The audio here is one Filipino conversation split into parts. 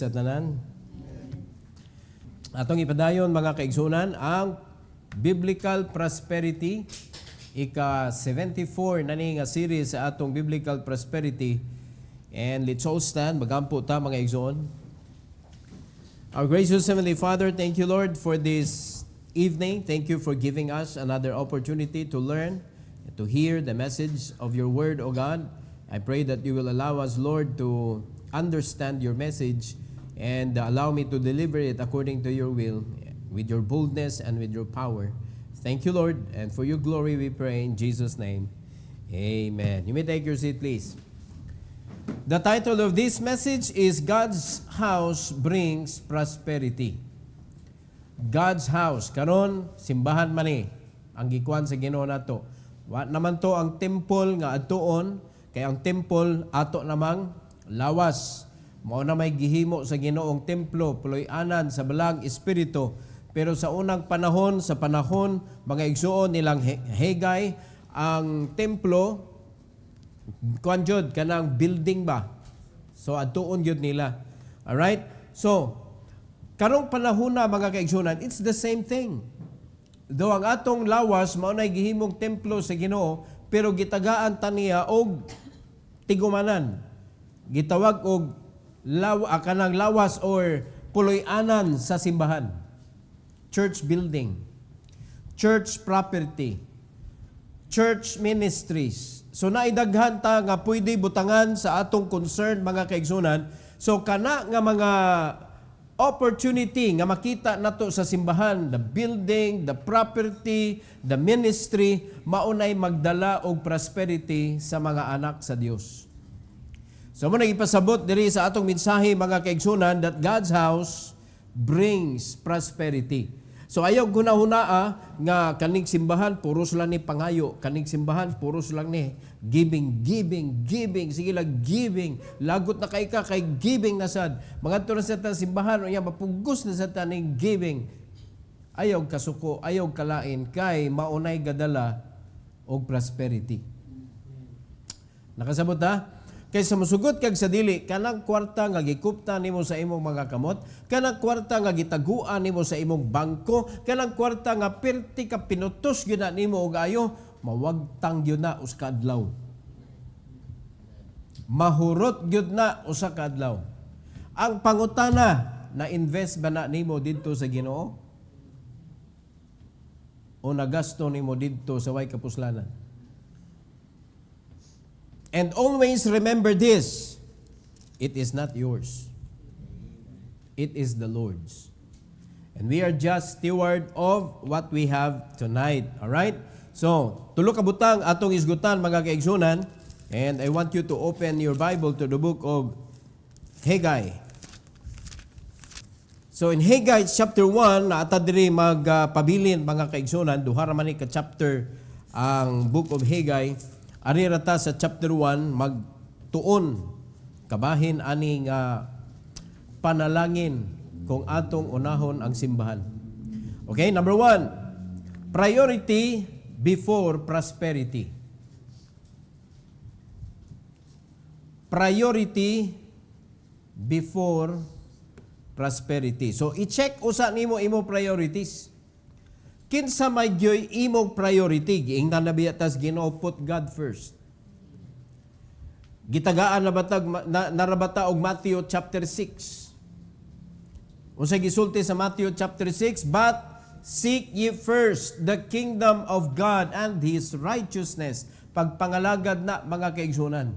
sa tanan. Atong ipadayon mga kaigsunan ang Biblical Prosperity, ika-74 na ni nga series sa atong Biblical Prosperity. And let's all stand, magampo ta mga igsoon. Our gracious Heavenly Father, thank you Lord for this evening. Thank you for giving us another opportunity to learn and to hear the message of your word, O God. I pray that you will allow us, Lord, to understand your message and allow me to deliver it according to your will, with your boldness and with your power. Thank you, Lord, and for your glory we pray in Jesus' name. Amen. You may take your seat, please. The title of this message is God's House Brings Prosperity. God's House. Karon, simbahan man ang gikuan sa Ginoo nato. Wa naman to ang temple nga atuon, kay ang temple ato namang lawas. Mao na may gihimo sa Ginoong templo, puloy-anan sa balang espiritu. Pero sa unang panahon, mga igsuon nilang Hagay, ang templo, kuan jud kanang building ba? So atuon jud nila. Alright? So, karong panahon na mga kaigsunan, it's the same thing. Though ang atong lawas, mao na gihimong templo sa Ginoo, pero gitagaan taniya og tigumanan. Gitawag og kanang lawas or puloy-anan sa simbahan. Church building, church property, church ministries. So naidaghan ta nga pwede butangan sa atong concern mga kaigsunan. So kana nga mga opportunity nga makita nato sa simbahan, the building, the property, the ministry, maunay magdala og prosperity sa mga anak sa Dios. So mo nagipasabot diri sa atong mensahe mga kaigsunan that God's house brings prosperity. So ayaw gunahunaa nga kaning simbahan puros lang ni pangayo, kaning simbahan puros lang ni giving. Sige lang giving. Lagot na kay giving na sad. Mga to na sa simbahan unya mapugos na sa taning giving. Ayaw kasuko, ayaw kalain kay maunay gadala og prosperity. Nakasabot ha? Kaysa musugot kag sa dili, kanang kwarta nga gikupta nimo sa imong mga kamot, kanang kwarta nga gitaguan nimo sa imong bangko, kanang kwarta nga perti ka pinutos gyud na nimo og ayo, mawagtang gyud na usa ka adlaw. Mahurot gyud na usa ka adlaw. Ang pangutana, na invest ba na nimo didto sa Ginoo? O nagasto nimo didto sa way kapuslanan? And always remember this, it is not yours. It is the Lord's. And we are just steward of what we have tonight. Alright? So, tulo ka butang atong isgutan mga kaigsunan. And I want you to open your Bible to the book of Hagay. So in Hagay chapter 1, naata diri magpabilin mga kaigsunan, duha ra man ka chapter ang book of Hagay. Ari rata sa chapter 1 magtuon kabahin aning panalangin kung atong unahon ang simbahan. Okay, number 1, priority before prosperity. Priority before prosperity. So i-check usa nimo imo priorities. Kinsa may gyoy imong priority, giingnan na biyatas Ginoo, put God first. Gitagaan na batag narabata og Matthew chapter 6. Unsay gisulti sa Matthew chapter 6, but seek ye first the kingdom of God and His righteousness. Pagpangalagad na mga kaigsunan.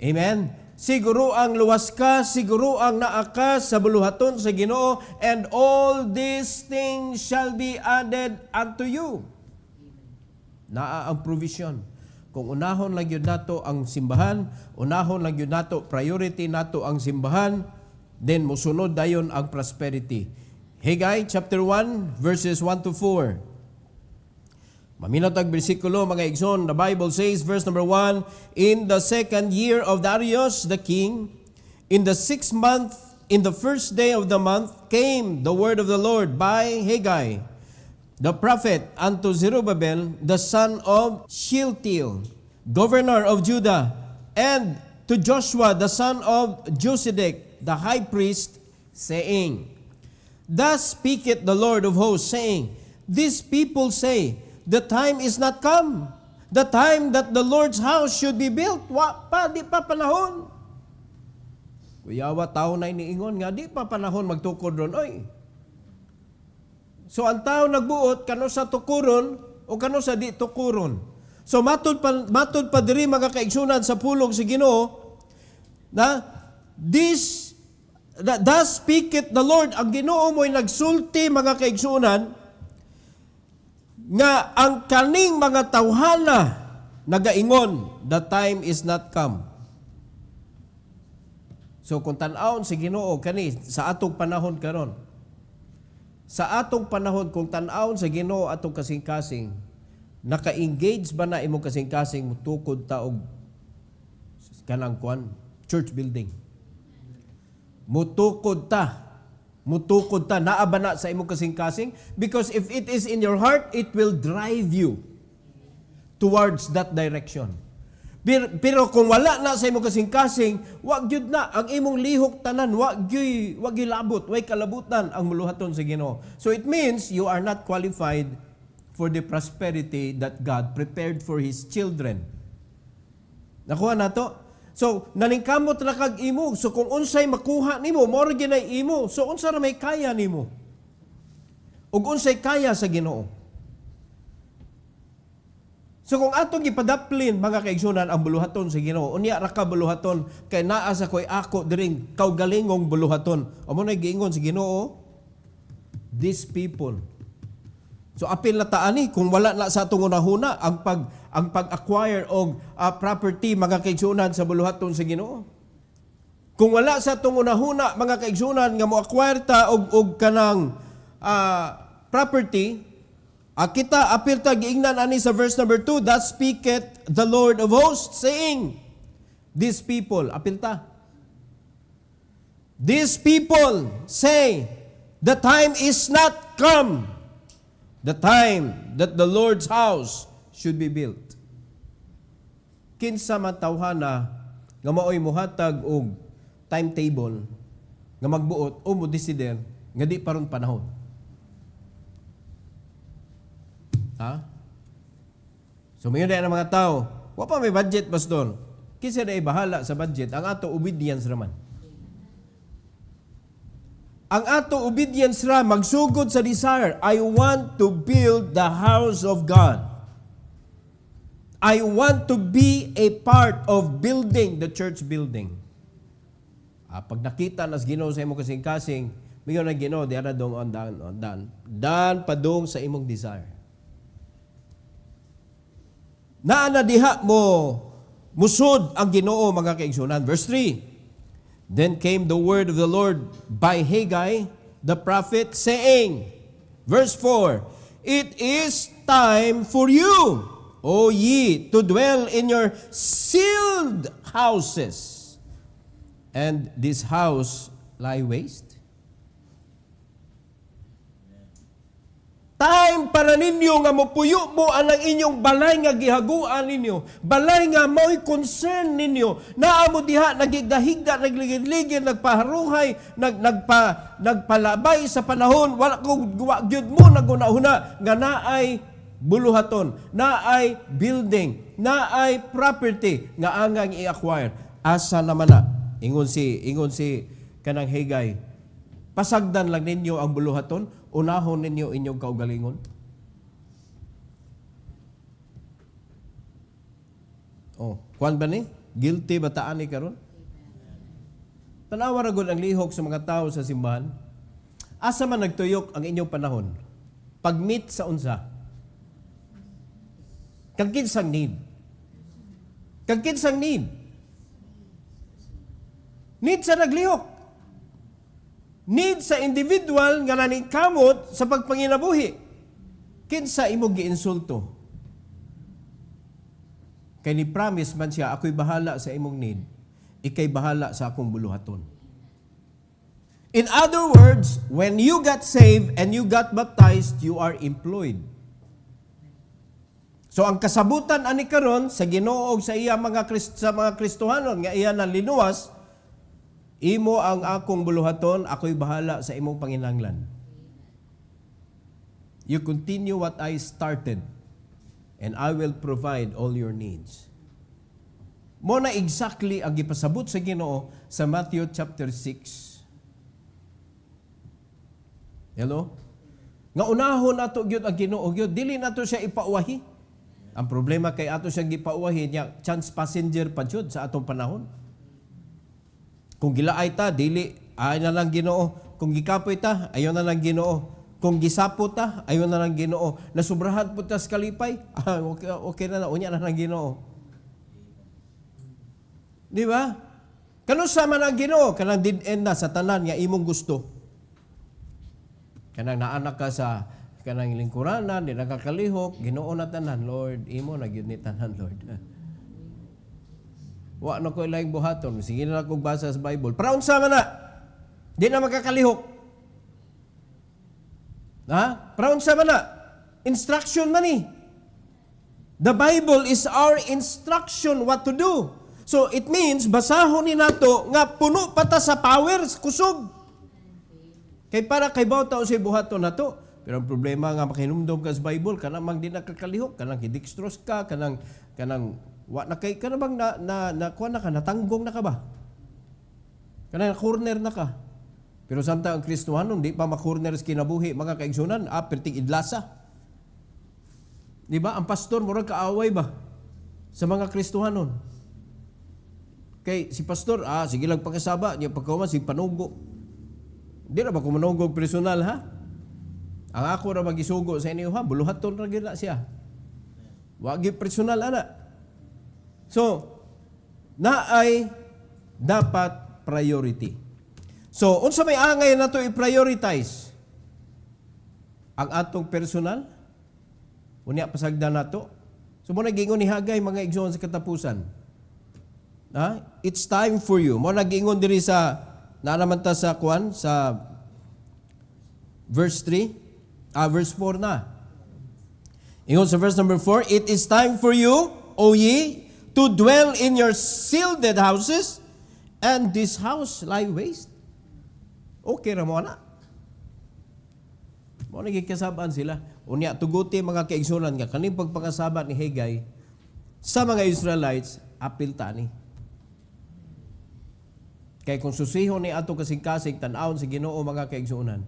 Amen. Siguro ang luwas ka, siguro ang naa ka sa buluhaton sa Ginoo, and all these things shall be added unto you. Naa ang provision. Kung unahon lang yun nato ang simbahan, unahon lang yun nato, priority nato ang simbahan, then musunod dayon ang prosperity. Hagay chapter 1 verses 1 to 4. Maminot ang bersikulo, mga igsoon. The Bible says, verse number 1, in the second year of Darius the king, in the 6th month, in the first day of the month, came the word of the Lord by Haggai, the prophet, unto Zerubbabel, the son of Shealtiel, governor of Judah, and to Joshua, the son of Josedek, the high priest, saying, Thus speaketh the Lord of hosts, saying, These people say, The time is not come, the time that the Lord's house should be built. Di pa panahon. Kuyawa tao na iniingon nga, di pa panahon magtukod ron, oy. So ang tao nagbuot, kano sa tukuron, o kano sa di tukuron. So matod pa diri mga kaigsunan sa pulong si Ginoo, na thus speaketh the Lord, ang Ginoo mo'y nagsulti mga kaigsunan, nga ang kaning mga tawhana nagaingon, the time is not come. So kung tan-awon si Ginoo kani sa atong panahon karon, sa atong panahon kung tan-awon sa Ginoo atong kasing-kasing, naka-engage ba na imong kasing-kasing mutukod ta og kanang kwan church building? Mutukod ta naa ba na sa imong kasing-kasing? Because if it is in your heart, it will drive you towards that direction. Pero kung wala na sa imong kasing-kasing, wag gyud na ang imong lihok tanan, wag gyud labot, way kalabutan ang muluhaton sa Ginoo. So it means you are not qualified for the prosperity that God prepared for His children. Nakuha na to? So naningkamot ra kag imo. So kung unsay makuha nimo, mao ginay imo. So unsa ra may kaya nimo? Ug unsay kaya sa Ginoo? So kung atong gipadaplin mga kaigsunan ang buluhaton sa Ginoo, unya ra ka buluhaton kay naa sa koy ako diring kaugalingong buluhaton. Amo na giingon sa Ginoo, these people. So apil na taani kung wala na sa atong unahuna ang pag-acquire og property mga kaigsunan sa buluhaton sa Ginoo. Kung wala sa atong unahuna mga kaigsunan nga mo-acquire ta og kanang property, kita apil ta giingnan ani sa verse number 2, Thus speaketh the Lord of hosts, saying, These people, apil ta. These people say, the time is not come, the time that the Lord's house should be built. Kinsa man tawhana nga maoy muhatag og timetable nga magbuot o mo desider nga di paron panahon. Ha? So mayon na mga tao, wa pa may budget, pastor. Kinsa na bahala sa budget? Ang ato obedience raman. Ang ato obedience ra magsugod sa desire. I want to build the house of God. I want to be a part of building the church building. Pag nakita nas Ginoo sa imong kasing-kasing, mayon na Ginoo di ara dong on dan padong sa imong desire. Naana diha mo musod ang Ginoo mga kaigsunan. Verse 3, Then came the word of the Lord by Haggai the prophet, saying, verse 4, It is time for you, O ye, to dwell in your sealed houses, and this house lie waste. Time para ninyo nga mopuyo mo ang inyong balay nga gihaguan ninyo. Balay nga mo'y concern ninyo. Naamo diha, nagigdahigda, nagligid-ligid, nagpaharuhay, nagpalabay sa panahon. Wala kong gyud mo nagunahuna nga naay buluhaton, naay building, naay property nga angang i-acquire. Asa naman na? Ingon si kanang Haggai, pasagdan lang ninyo ang buluhaton, unahon ninyo inyong kaugalingon. Kuan ba ni? Guilty ba taan ni karon? Tanawa ra gud ang lihok sa mga tao sa simbahan. Asa man nagtuyok ang inyong panahon? Pag-meet sa unsa? Kagkinsang need. Kagkinsang need. Need sa naglihok. Need sa individual nga naningkamot sa pagpanginabuhi. Kinsa imong giinsulto? Kay ni promise man siya, ako'y bahala sa imong need, ikay bahala sa akong buluhaton. In other words, when you got saved and you got baptized, you are employed. So ang kasabutan ani karon sa Ginoo ug sa iya mga Kristohanon nga iya nalinuwas, Imo ang akong buluhaton, ako'y bahala sa imong panginahanglan. You continue what I started, and I will provide all your needs. Mo na exactly ang gipasabot sa Ginoo sa Matthew chapter 6. Hello? Nga unahon nato gyud ang Ginoo gyud, dili nato siya ipauwahi. Ang problema kay ato siyang gipauwahi niya, chance passenger pa jud sa atong panahon. Kung gilaay ta, dili, ay na lang Ginoo. Kung gikapoy ta, ayon na lang Ginoo. Kung gisapo ta, ayon na lang Ginoo. Nasubrahan po ta sa kalipay, okay na, unya na lang Ginoo. Di ba? Kano sama ng Ginoo? Kanang did-end na sa tanan nga imong gusto. Kanang naanak ka sa kanang lingkuranan, di nakakalihok, Ginoo na tanan, Lord, imo na gyud ni tanan, Lord. Wa na ko ilaing buhaton. Sige na kong basa sa Bible. Para unsa man na? Di na makakalihok. Ha? Para unsa man na? Instruction man ni. The Bible is our instruction what to do. So it means basahon ni nato nga puno pata sa power, kusog. Kay para kay bawta sa buhaton nato. Pero ang problema nga makinumdom ka sa Bible, kanang mang di nakakalihok, kanang kidextrose ka, kanang wa na kay kana bang kuha na ka, natanggong na ka ba? Kana corner na ka. Pero samtang ang Kristohanon di pa ma-corner sa kinabuhi, mga kaigsunan, perting idlasa. Di ba? Ang pastor murag kaaway ba sa mga Kristohanon? Kay si pastor, sige lang pagkasaba, niya pagkauma si panugo. Di na ba ko manugog personal ha? Ang ako ra magisugo sa inyo ha, buluhaton ra gyud na siya. Wa gyud personal ana. So, naay dapat priority. So, unsa may angay na to i-prioritize? Ang atong personal? Unya pasagdan nato? So, mo nagingon ni Hagay mga igsoon sa katapusan. It's time for you. Mo nagingon diri sa naanaman ta sa kuan sa verse 3, verse 4 na. Ingon sa verse number 4, it is time for you, O ye, to dwell in your sealed houses, and this house lie waste. Okay ra mo na. Mo nagikasabaan sila. Unya tuguti mga kaigsunan nga kaning pagpangasabat ni Hagay sa mga Israelites apil tani. Kay kung susihon ni ato kasing-kasing tan-awon sa Ginoo mga kaigsunan,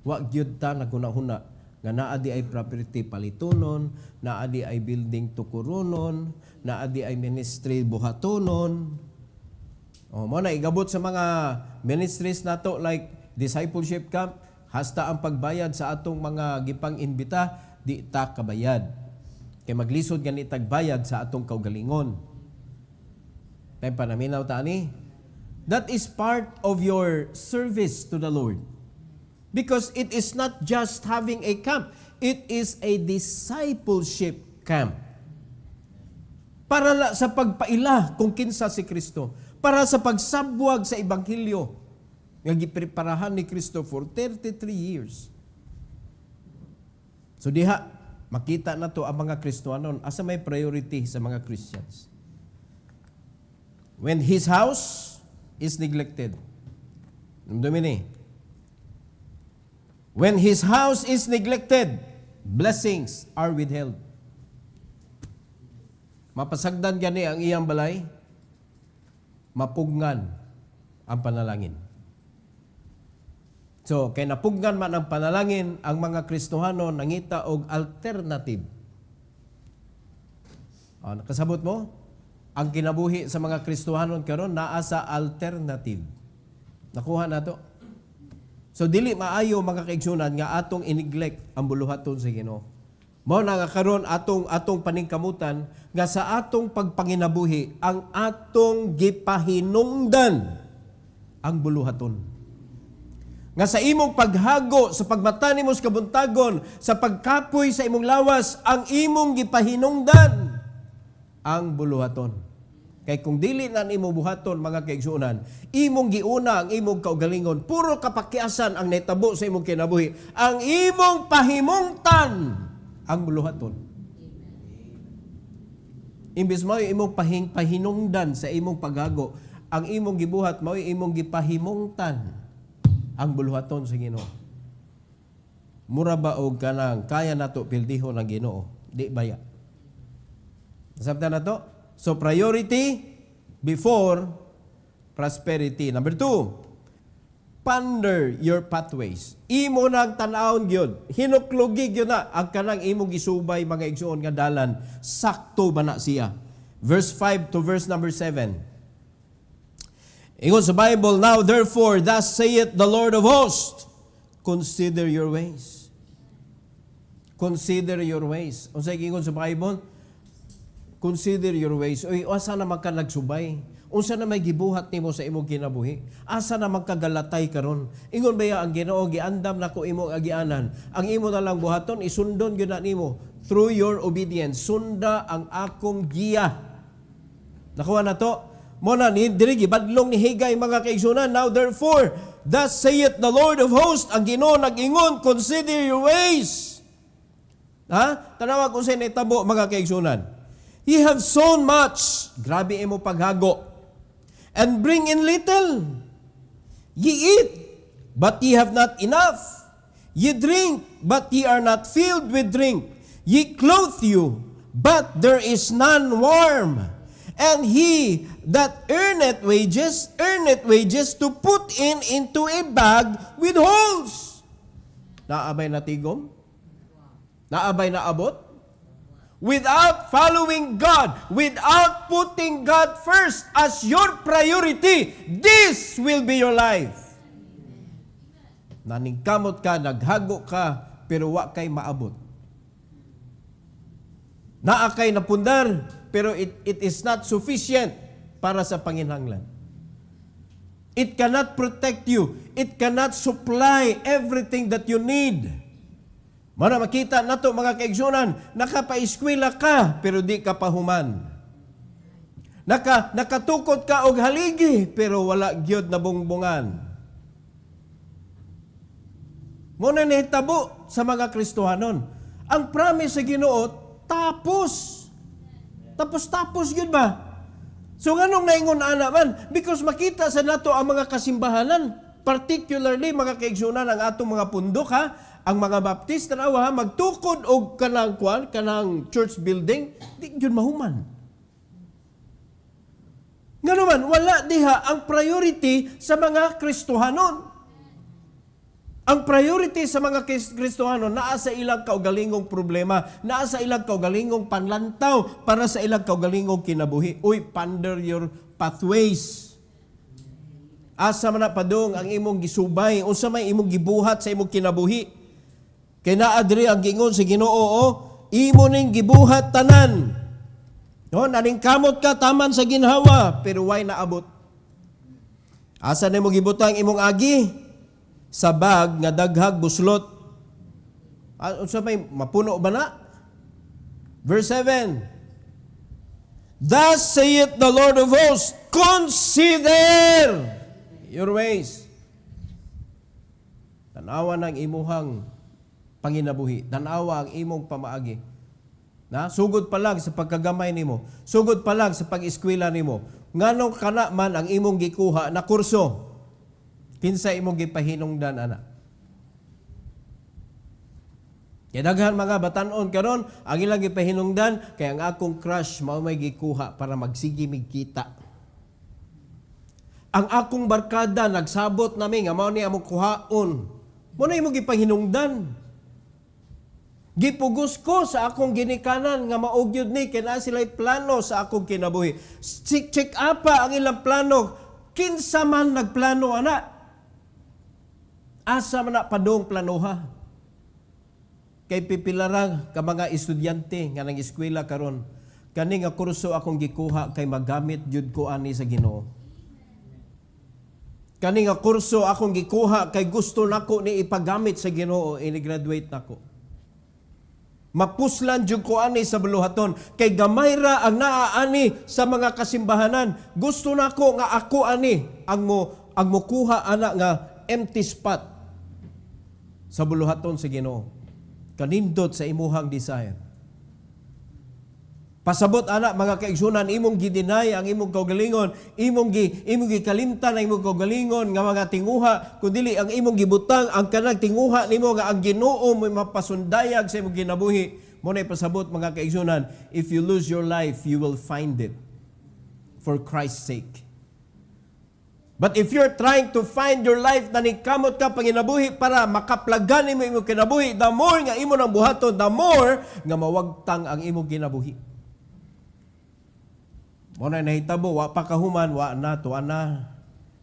wa gyud ta naguna-huna nga naa di ay property palitonon, naa di ay building tukuronon, naa di ay ministry buhatonon. Mo na igabot sa mga ministries nato like discipleship camp, hasta ang pagbayad sa atong mga gipang-imbita di ta kabayad. Kay maglisod gani tagbayad sa atong kaugalingon. Tay panaminaw ta ani. That is part of your service to the Lord. Because it is not just having a camp, it is a discipleship camp. Para sa pagpaila kung kinsa si Kristo, para sa pagsabwag sa ebanghelyo nga gipreparahan ni Kristo for 33 years. So diha makita na to ang mga Kristohanon asa may priority sa mga Christians. When his house is neglected. Namdumi when his house is neglected, blessings are withheld. Mapasagdan gani ang iyang balay, mapugnan ang panalangin. So, kay napugnan man ang panalangin, ang mga Kristohano nangita og alternative. Nakasabot mo? Ang kinabuhi sa mga Kristohanon karon naa sa alternative. Nakuha na to. So dili maayo mga kaigsunan nga atong ineglect ang buluhaton sa Ginoo. Mao na nga karon atong paningkamutan nga sa atong pagpanginabuhi ang atong gipahinungdan ang buluhaton. Nga sa imong paghago sa pagmata nimo sa kabuntagon, sa pagkapoy sa imong lawas, ang imong gipahinungdan ang buluhaton. Kay kung dili na nimo buhaton mga kaigsunan, imong giuna ang imong kaugalingon, puro kapakyasan ang netabo sa imong kinabuhi, ang imong pahimungtan ang buluhaton. Imbes mo imong pahinungdan sa imong paghago, ang imong gibuhat mao imong gipahimungtan ang buluhaton sa Ginoo. Mura ba og kanang kaya nato pildihon ang Ginoo? Di baya. Nasabtan na to? So priority before prosperity. Number 2, ponder your pathways. Imo nang tan-awon gyud, hinuklugi gyud na ang kanang imong gisubay mga igsoon nga dalan, sakto ba na siya? Verse 5 to verse number 7. Ingon sa Bible, now therefore, thus saith the Lord of hosts, consider your ways. Consider your ways. Unsay ingon sa Bible? Consider your ways. Oy, asa naman ka nagsubay? Unsa na may gibuhat nimo sa imong kinabuhi? Asa naman ka galatay karon? Ingon baya ang Ginoo giandam nako imong agianan. Ang imo na lang buhaton isundon gyud na nimo through your obedience. Sunda ang akong giya. Nakuha na to? Muna ni diri gibadlong ni Hagay mga kaigsunan. Now therefore, thus saith the Lord of hosts, ang Ginoo nag-ingon, consider your ways. Ha? Tanawa kung sa nitabo mga kaigsunan. Ye have sown much, grabe imo paghago, and bring in little. Ye eat, but ye have not enough. Ye drink, but ye are not filled with drink. Ye clothe you, but there is none warm. And he that earneth wages to put into a bag with holes. Naabay na tigom? Naabay na abot? Without following God, without putting God first as your priority, this will be your life. Naningkamot ka, naghago ka, pero wa kay maabot. Naa kay napundar, pero it is not sufficient para sa panginhanglan. It cannot protect you. It cannot supply everything that you need. Mara makita nato mga kaigsunan, nakapaeskwela ka pero di ka pahuman. Nakatukod ka og haligi pero wala gyud nabungbungan. Muna nahitabo sa mga Kristohanon. Ang promise sa Ginoo tapos yun ba? So nganong naingon ana man? Because makita sa nato ang mga kasimbahanan, particularly mga kaigsunan ang atong mga pundok ha, ang mga Baptist tanawa ha, magtukod og kanang church building, di yun mahuman. Ngano man wala diha ang priority sa mga Kristohanon. Ang priority sa mga Kristohano, naa sa ilang kaugalingong problema, naa sa ilang kaugalingong panlantaw, para sa ilang kaugalingong kinabuhi. Uy, ponder your pathways. Asa man na padong ang imong gisubay, unsa may imong gibuhat sa imong kinabuhi. Kay naa diri ang gingon sa Ginoo, imo ning gibuhat tanan. No, naningkamot ka taman sa ginhawa, pero why naabot? Asa nimo gibutang imong agi? Sa bag nga daghag buslot. Unsa may mapuno ba na? Verse 7. Thus saith the Lord of hosts, consider your ways. Tanawa ng imuhang panginabuhi. Tanawa ang imong pamaagi. Na sugod pa lang sa pagkagamay nimo. Sugod pa lang sa pag-eskwela nimo. Nganong kana man ang imong gikuha na kurso? Kinsa imong gipahinungdan ana? Kaya daghan mga batan-on karon ang ilang gipahinungdan kay ang akong crush mao may gikuha para magsigi mig kita. Ang akong barkada nagsabot nami nga mao ni among kuhaon. Mo na imong gipahinungdan. Gipugos ko sa akong ginikanan nga maugyod ni kay naa sila'y plano sa akong kinabuhi. Check up ang ilang plano. Kinsa man nagplano ana? Asa man na padong planoha? Kay pipilarang ka mga estudyante nga nang eskwela karon, kani nga kurso akong gikuha kay magamit jud ko ani sa Ginoo. Kani nga kurso akong gikuha kay gusto nako ni ipagamit sa Ginoo, ini-graduate nako. Mapuslan jud ko ani sa buluhaton kay gamay ra ang naa-ani sa mga kasimbahanan. Gusto nako nga ako ani ang mo kuha ana nga empty spot sa buluhaton sa Ginoo. Kanindot sa imuhang desire. Pasabot ana mga kaigsunan, imong gidinay ang imong kaugalingon, imong gikalimtan ang imong kaugalingon nga mga tinguha, kundi ang imong gibutang ang kanang tinguha nimo nga ang Ginoo mo mapasundayag sa imong kinabuhi. Mo na pasabot mga kaigsunan, if you lose your life, you will find it for Christ's sake. But if you're trying to find your life na nikamot ka panginabuhi para makaplagan nimo imong kinabuhi, the more nga imo nang buhaton, the more nga mawagtang ang imong kinabuhi. Muna nahitabo, wa pa kahuman, wa na, tuwa na.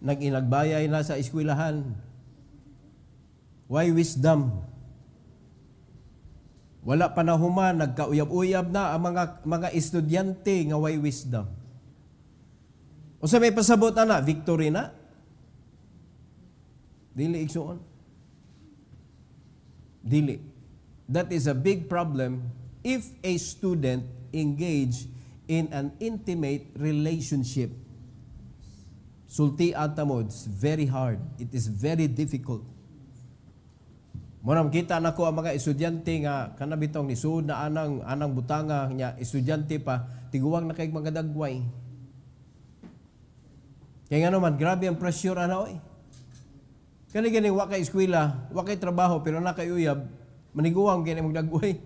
Nag-inagbayay na sa eskwelahan. Why wisdom? Wala pa na human, nagkauyab-uyab na ang mga estudyante nga why wisdom. O sa may pasabot na, victory na? Dili igsuon. Dili. That is a big problem if a student engage in an intimate relationship. Sulti ata mo, it's very hard. It is very difficult. Muna makita na ko ang mga estudyante nga kanabitong nisud na anang butanga niya, estudyante pa, tiguwang na kay mga dagway. Kaya nga naman, grabe ang pressure oy. Kani wa kay eskwela, wa kay trabaho, pero nakayuyab, maniguwang gani mga dagway.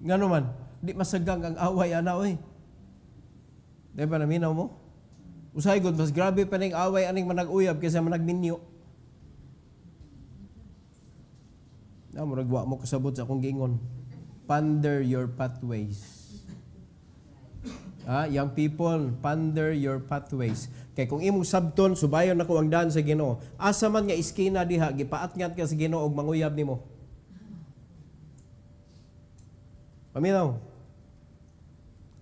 Nga naman, di masagang ang away oy. Di ba naminaw mo? Usay gud mas grabe pa ning away aning manag-uyab kaysa managminyo. Na muragwa mo kasabot sa akong giingon. Ponder your pathways. Young people, ponder your pathways. Kay kung imong sabton subayon nako ang daan sa Ginoo, asa man nga iskina diha gipaatngat ka sa Ginoo og manguyab nimo. Paminaw.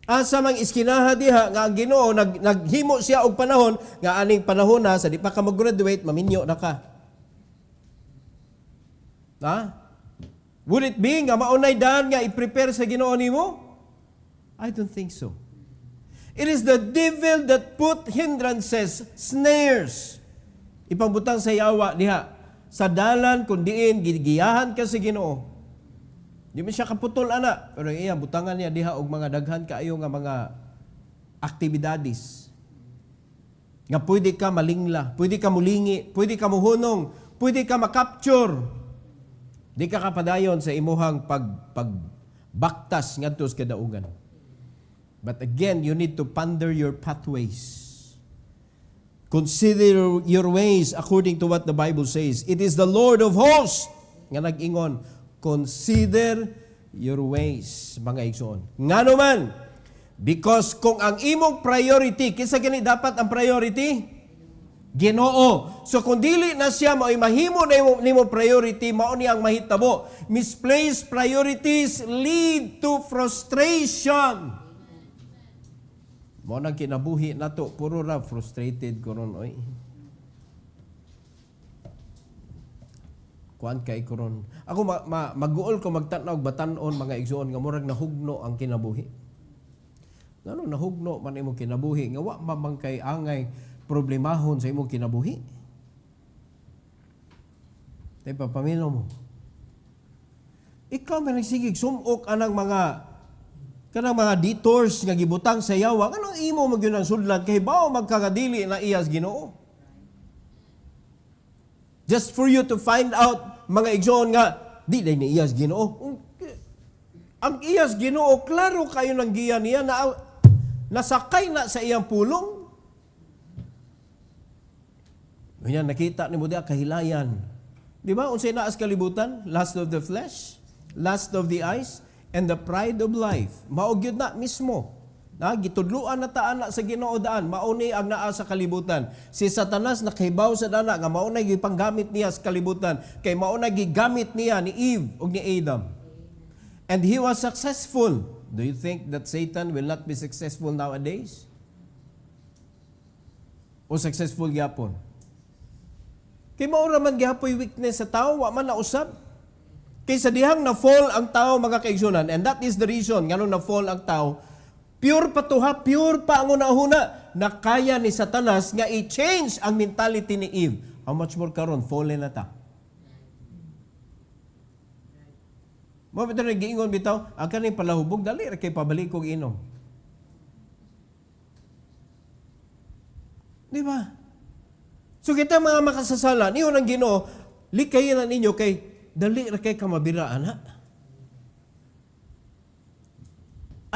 Asa mang iskinaha diha nga ang Ginoo naghimo siya og panahon nga aning panahon na sa di pa ka mag-graduate maminyo na ka. Would it be nga maunay daan nga i-prepare sa Ginoo nimo? I don't think so. It is the devil that put hindrances, snares. Ipambutang sa yawa diha sa dalan kun diin gigiyahan ka sa Ginoo. Di man siya kaputol ana, pero iya butangan niya diha og mga daghan kaayo nga mga aktibidades. Nga pwede ka malingla, pwede ka mulingi, pwede ka muhunong, pwede ka makapture. Di ka kapadayon sa imuhang pagbaktas ngadto sa kadaugan. But again, you need to ponder your pathways. Consider your ways according to what the Bible says. It is the Lord of hosts nga nag-ingon, consider your ways, mga igsoon. Ngano man, because kung ang imong priority, kisa gani dapat ang priority? Ginoo. So kung dili na siya mao'y mahimo na nimo priority, mao ni ang mahitabo. Misplaced priorities lead to frustration. Mao nang kinabuhi nato, puro ra frustrated karon oy. Kuan kay karon. Ako maguol ko magtan-aw batan-on mga igsoon nga murag nahugno ang kinabuhi. Ngano nahugno man imong kinabuhi nga wa man kay angay problemahon sa imong kinabuhi. Tay papamilo mo. Ikaw man sigig sumok anang kanang mga detours nga gibutang sa yawa. Anong imo magyud ang sudlan kay bao magkagadili na iyas Ginoo? Just for you to find out mga igsoon nga di day ni iyas Ginoo. Ang iyas Ginoo klaro kayo nang giya niya na nasakay na sa iyang pulong. Ganyan nakita ni mo diha kahilayan. Di ba unsay naas kalibutan? Lust of the flesh, lust of the eyes, and the pride of life. Mao gyud na mismo. Gitudluan na taan na sa Ginoo daan, mao ni ang naa sa kalibutan. Si Satanas nakahibaw sa dana nga mao na gipanggamit niya sa kalibutan, kay mao na gigamit niya ni Eve ug ni Adam. And he was successful. Do you think that Satan will not be successful nowadays? O successful gyapon? Kay mao ra man gyapon weakness sa tawo, wa man nausab. Kay sa dihang na fall ang tawo mga kaigsunan, and that is the reason ngano na fall ang tawo. Pure pa to ha, pure pa ang una-una na kaya ni Satanas nga i-change ang mentality ni Eve. How much more karon fallen na ta? Mo bitaw giingon bitaw, ang kaning palahubog dali ra kay pabalik kog inom. Di ba? So kita mga makasasala, niyo ng Ginoo, likayin na ninyo kay dali ra kay kamabiraan ha.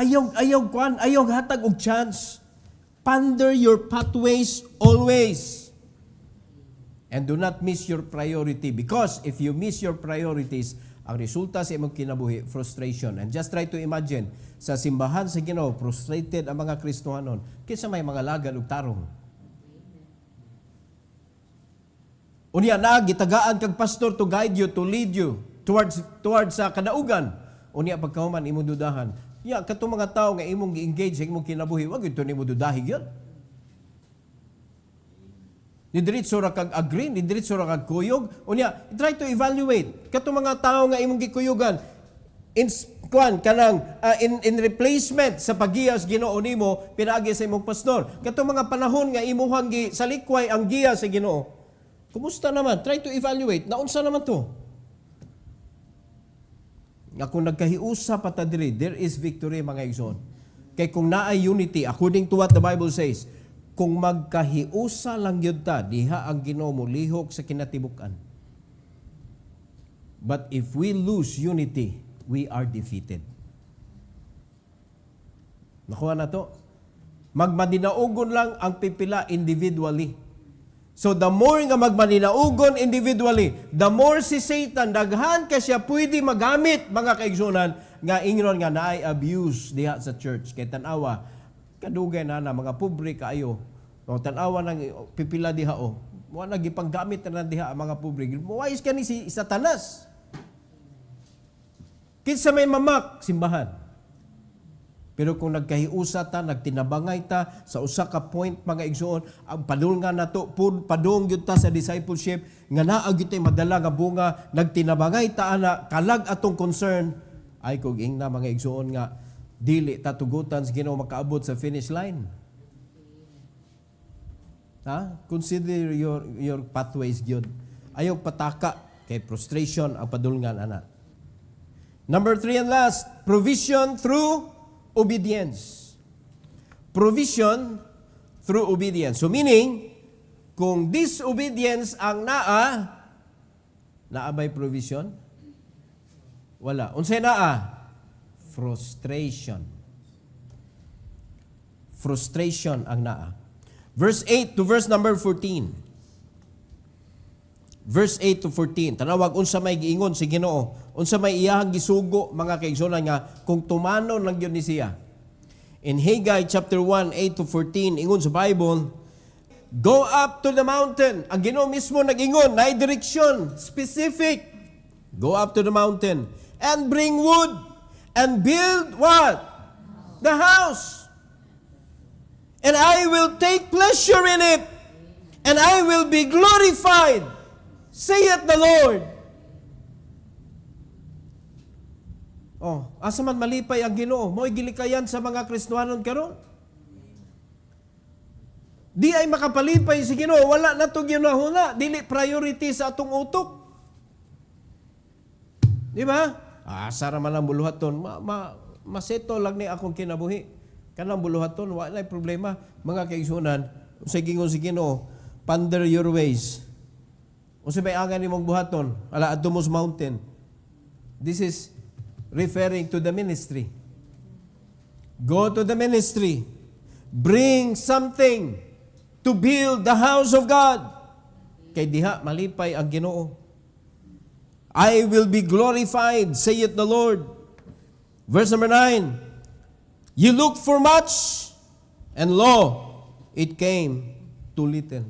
Ayaw hatag og chance. Ponder your pathways always. And do not miss your priority, because if you miss your priorities, ang resulta sa imong kinabuhi, frustration. And just try to imagine, sa simbahan sa Ginoo, frustrated ang mga Kristohanon, kinsa may mga lagan ug tarong. Unya na gitagaan kag pastor to guide you, to lead you towards sa kadaugan. Unya pagkahuman imong dudahan. Ya, katong mga tao nga imong gi-engage sa imong kinabuhi, wag ito nimo dudahi gyud. Ni diretso ra kag agree, ni diretso ra kag kuyog. Unya, try to evaluate. Katong mga tao nga imong gikuyugan, in replacement sa paggiyas Ginoo nimo pinaagi sa imong pastor. Katong mga panahon nga imuhang salikway ang giya sa Ginoo. Kumusta naman? Try to evaluate. Naunsa naman to? Nga kung nagkahiusa pa ta diri, there is victory mga igsoon. Kay kung naay unity, according to what the Bible says, kung magkahiusa lang yun ta, diha ang Ginoo mo lihok sa kinatibuk-an. But if we lose unity, we are defeated. Nakuha na to? Magmadinaugon lang ang pipila individually. So the more nga magmaninaugon individually, the more si Satan, daghan ka siya pwede magamit mga kaigsunan nga ingron nga naay abuse diha sa church. Kay tanawa, kadugay na mga pobre kaayo. No, tanawa ng pipila diha o. Mo na gipanggamit na diha ang mga pobre. Muwais ka ni si Satanas. Kinsa may mamak simbahan. Pero kung nagkahiusa ta, nagtinabangay ta sa usa ka point mga igsoon, ang padulngan nato padung gyud ta sa discipleship nga naa gyud tay madala nga bunga, nagtinabangay ta ana kalag atong concern ay kog ingna mga igsoon nga dili ta tugutan sa Ginoo makaabot sa finish line. Ha? Consider your pathways gyud. Ayaw pataka kay frustration ang padulngan ana. Number 3 and last, provision through obedience. Provision through obedience. So meaning, kung disobedience ang naa by provision? Wala. Unsay naa? Frustration. Frustration ang naa. Verse 8 to verse number 14. Verse 8 to 14. Tanawag unsa may giingon si Ginoo, unsa may iyahang gisugo mga kaigsunan nga kung tumanon lang yun ni siya. In Haggai chapter 1, 8 to 14, ingon sa Bible, go up to the mountain. Ang Ginoo mismo nag-ingon, na direksyon, specific. Go up to the mountain and bring wood and build what? The house. And I will take pleasure in it, and I will be glorified, saith the Lord. Oh, asa man malipay ang Ginoo, mo'y gilikayan sa mga Kristohanon karon. Di ay makapalipay si Ginoo, wala na to ginahuna, dili priority sa atong utok. Di ba? Sara man ang buluhaton, maseto lang ni akong kinabuhi. Kanang buluhaton, wala ay problema. Mga kaigsunan, sa gingon si Ginoo, ponder your ways. O sa may angan ni mong buhaton, ala Atumos Mountain. This is referring to the ministry. Go to the ministry. Bring something to build the house of God. Kay diha malipay ang Ginoo. I will be glorified, saith the Lord. Verse number 9. You look for much, and lo, it came too little.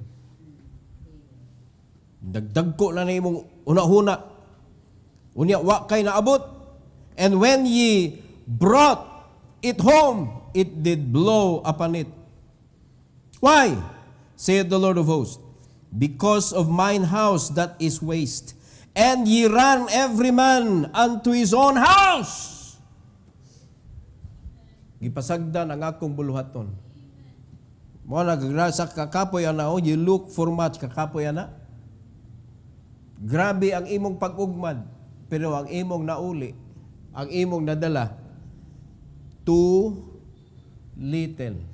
Dagdag ko na imong una-huna. Unya, wa kay naabot. And when ye brought it home, it did blow upon it. Why? Saith the Lord of hosts, because of mine house that is waste, and ye ran every man unto his own house. Gipasagdan ang akong buluhaton. Mo sa kakapoy ana, you look for much, kakapoy ana. Grabe ang imong pag-ugmad, pero ang imong nauli, ang imong nadala? Too little.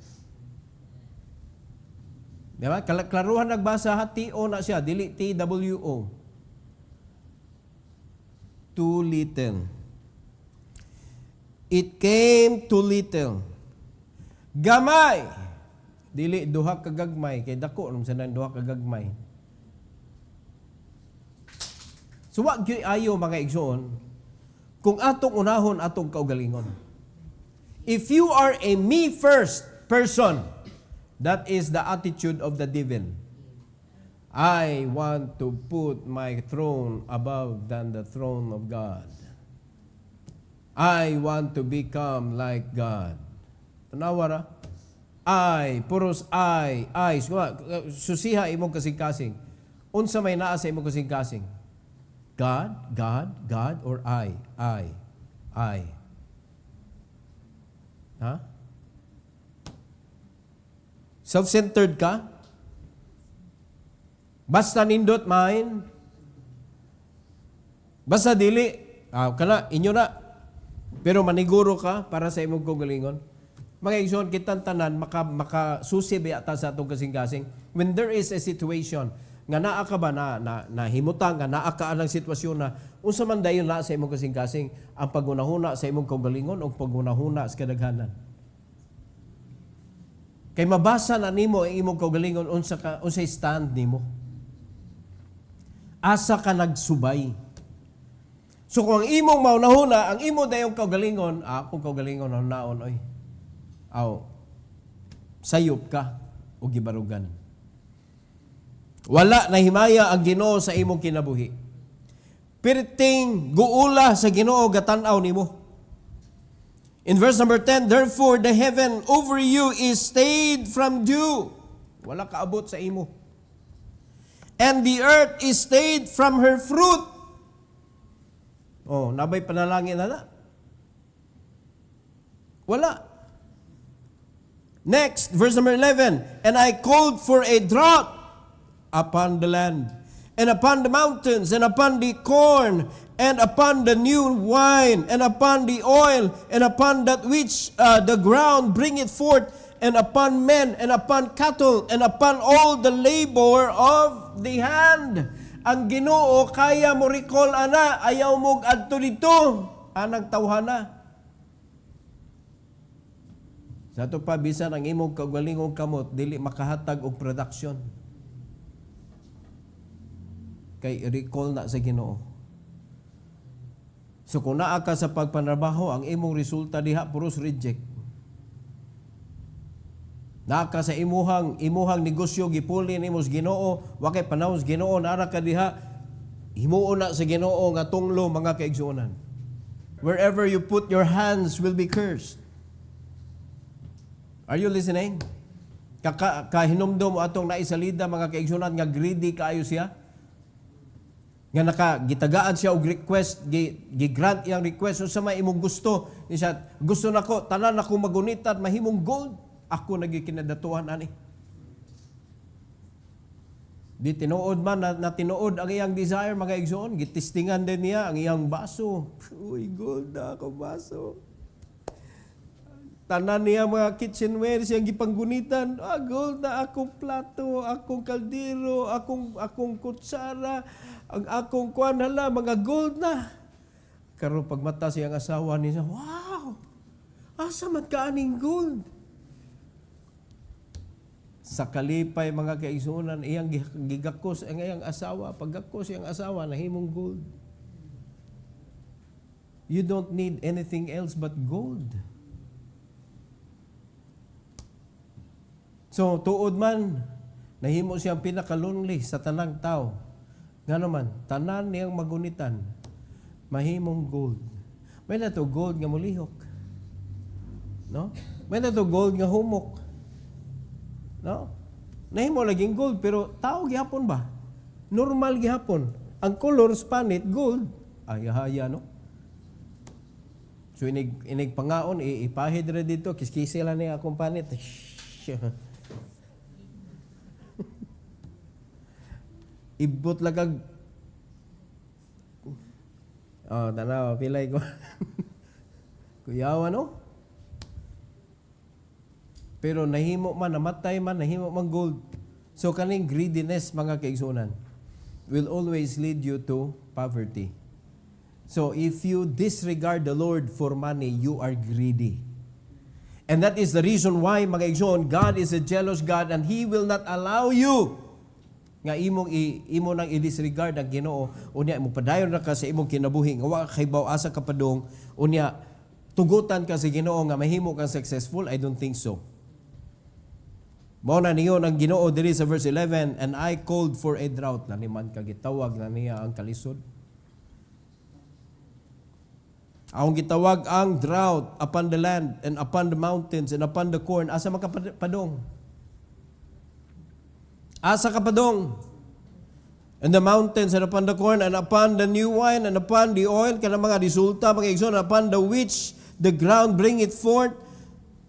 Diba? Klaruhan nagbasa ha, T-O na siya, dili T-W-O. Too little. It came too little. Gamay. Dili duha ka gagmay, kay dako nung sa duha ka gagmay. So wag gyud ayo mga igsoon kung atong unahon atong kaugalingon. If you are a me first person, that is the attitude of the devil. I want to put my throne above than the throne of God. I want to become like God. Tanawara? Puros I. Susiha imong kasing-kasing. Unsa may naa sa imong kasing-kasing? God, or I? Ha? Self-centered ka? Basta nindot mine? Basta dili? Kana, inyo na. Pero maniguro ka para sa imong kaugalingon. Mga igsoon, kitang tanan, makasusi biyata sa atong kasing-kasing. When there is a situation, nga naa ka ba na himutang, nga naa ka ang sitwasyon na, unsa man dayon na sa imong kasing-kasing, ang pagunahuna sa imong kaugalingon o pagunahuna sa kadaghanan. Kay mabasa na nimo ang imong kaugalingon unsay stand nimo. Asa ka nagsubay. So kung ang imong maunahuna, ang imo dayong kaugalingon, akong kaugalingon naon oy. Sayop ka o gibarugan. Wala na himaya ang Ginoo sa imong kinabuhi. Pirting guula sa Ginoo gatan-aw nimo. In verse number 10, therefore the heaven over you is stayed from dew. Wala kaabot sa imo. And the earth is stayed from her fruit. Nabay panalangin na. Wala. Next, verse number 11, and I called for a drought upon the land, and upon the mountains, and upon the corn, and upon the new wine, and upon the oil, and upon that which the ground bringeth forth, and upon men, and upon cattle, and upon all the labor of the hand. Ang Ginoo kaya mo recall ana, ayaw mo adto dito, anang tawhana. Sa ito pa, bisan ang imong kaugalingong kamot, dili makahatag og production. Kay recall na sa Ginoo. So kung naa ka sa pagpanarbaho, ang imong resulta diha puros reject. Naa ka sa imuhang negosyo gipuli nimo sa Ginoo, wa kay panahon sa Ginoo, naa ka diha himuon na sa Ginoo nga tunglo mga kaigsuonan. Wherever you put your hands will be cursed. Are you listening? Kahinumdum atong naisalida mga kaigsuonan nga greedy kaayo siya. Nga gitagaan siya og request, gi-grant iyang request sa may imong gusto. Siya, gusto nako tanan ako magunitan mahimong gold. Ako nagikinadatuhan ani. Di tinuod man na tinuod ang iyang desire mga igsoon, gitistingan din niya ang iyang baso. Uy, gold na ako baso. Tanan niya mga kitchenware siyang gipanggunitan. Gold na akong plato, akong kaldero, akong kutsara, ang akong kuan hala, mga gold na. Karon pagmata siyang asawa niya, wow! Asa man kaaning gold? Sa kalipay mga kaigsuonan, iyang gigakos ang iyang asawa. Paggakos iyang asawa, nahimong gold. You don't need anything else but gold. So, tuod man, nahimo siyang pinaka-lonely sa tanang tao. Nga naman, tanan niyang magunitan, mahimong gold. May na to gold nga mulihok. No? May na to gold nga humok. No? Nahimo laging gold, pero tao gihapon ba? Normal gihapon. Ang color spanit, gold. Haya, no? So, inig pangaon, ipahid rin dito, kiskisi lang niya akong panit. Ibot lagag. Tanaw, pilay ko. Kuyawa, no? Pero nahimo man, namatay man, nahimo man gold. So kaning greediness, mga kaigsunan, will always lead you to poverty. So if you disregard the Lord for money, you are greedy. And that is the reason why, mga igsoon, God is a jealous God and He will not allow you nga imo nang i-disregard ang Ginoo, unya mo padayon ra ka sa imong kinabuhi nga wa kay asa ka padong, unya tugutan ka sa Ginoo nga mahimo kang successful. I don't think so. Mao na niyon ang Ginoo diri sa verse 11, and I called for a drought, na niman kagitawag na niya ang kalisod. Akong gitawag ang drought upon the land and upon the mountains and upon the corn. Asa makapadong? Asa kapadong? And the mountains and upon the corn and upon the new wine and upon the oil, kana mga resulta, mga igsoon, upon the which the ground bring it forth,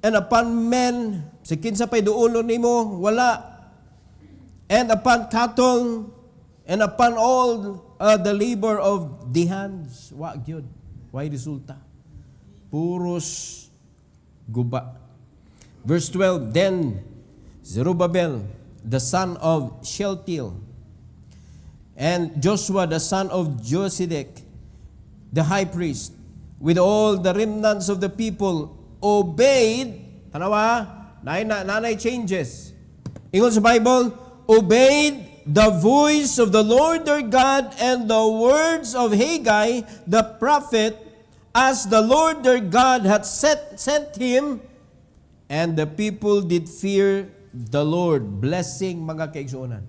and upon men, sa kinsa pa'y duulo nimo, wala, and upon cattle, and upon all the labor of the hands. Wa gyud. Why resulta? Puros guba. Verse 12, then Zerubbabel, the son of Shealtiel, and Joshua, the son of Josedek, the high priest, with all the remnants of the people, obeyed, tanawa, nanay changes. Ingon sa Bible, obeyed the voice of the Lord their God and the words of Haggai, the prophet, as the Lord their God had sent him, and the people did fear the Lord. Blessing, mga kaigsuonan.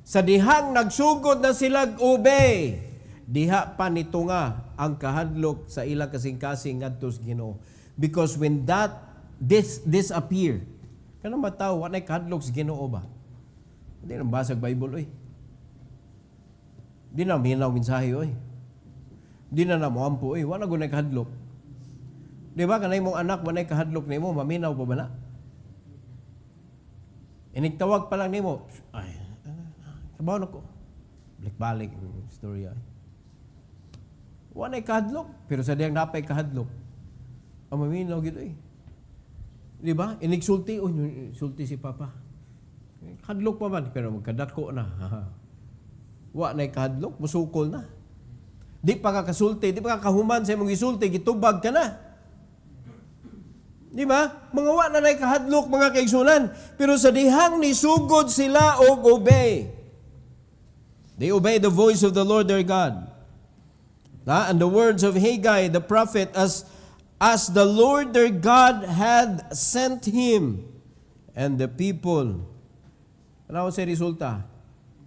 Sa dihang nagsugod na sila obey, diha pa nito nga ang kahadlok sa ilang kasing-kasing ngadto sa Ginoo. Because when this appear, kanang mataw, wanay kahadlok sa Ginoo ba? Hindi na basag Bible, oy. Hindi na minaw mensahe, oy. Hindi na namuampo, oy. Wala gunay kahadlok. Di ba, kanay mong anak, wanay kahadlok nimo, maminaw pa ba na? Inigtawag pa lang nimo, ay, kabaw na ko. Balik-balik yung story, ay. Wanay kahadlok, pero sa diyang napay kahadlok, ang maminaw gito, eh. Di ba? Inigsulti, sulti si Papa. Kahadlok pa man, pero magkadako na. Wa na'y kahadlok, musukol na. Di pa ka kasulti, di pa ka kahuman sa imong gisulti, gitubag ka na. Di ba? Mga wa na na'y kahadlok, mga kaigsunan. Pero sa dihang nisugod sila og obey. They obey the voice of the Lord their God. And the words of Haggai, the prophet, as the Lord their God had sent him. And the people, ano sa resulta?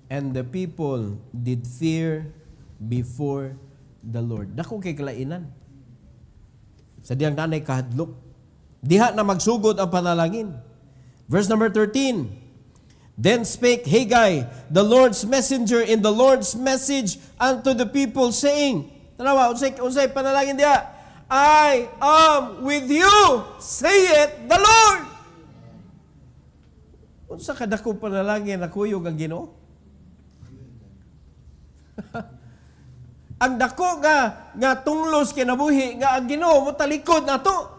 And the people did fear before the Lord. Dako kay kalainan. Sa diyang nanay kahadlok. Diha na magsugod ang panalangin. Verse number 13. Then spake Haggai, the Lord's messenger, in the Lord's message unto the people, saying, tanawa, unsay panalangin diha? I am with you, saith the Lord. Unsa kadako panalangin na kuyog ang Ginoo? Ang dako nga tunglos kinabuhi nga ang Ginoo mo talikod nato.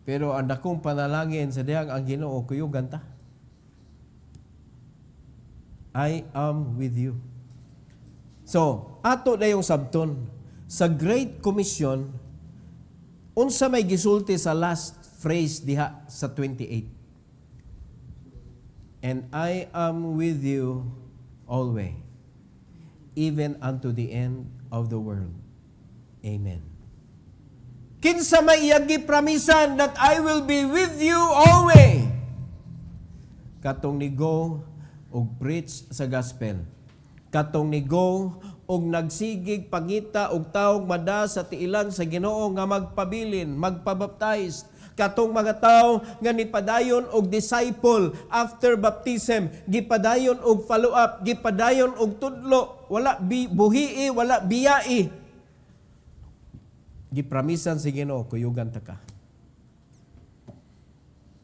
Pero ang dakong panalangin sa dihang ang Ginoo kuyugan ta. I am with you. So, ato na yung sabton sa Great Commission, unsa may gisulti sa last phrase diha sa 28. And I am with you always, even unto the end of the world. Amen. Kinsa may iyagi pramisan that I will be with you always. Katong ni go og preach sa gospel. Katong ni go og nagsigig pangita og taong mada sa tiilang sa Ginoo nga magpabilin, magpabaptize. Katong mga tao nga nipadayon og disciple after baptism, gipadayon og follow up, gipadayon og tudlo, wala buhii, wala biyai. Gipramisan si Ginoo kuyugan ta ka.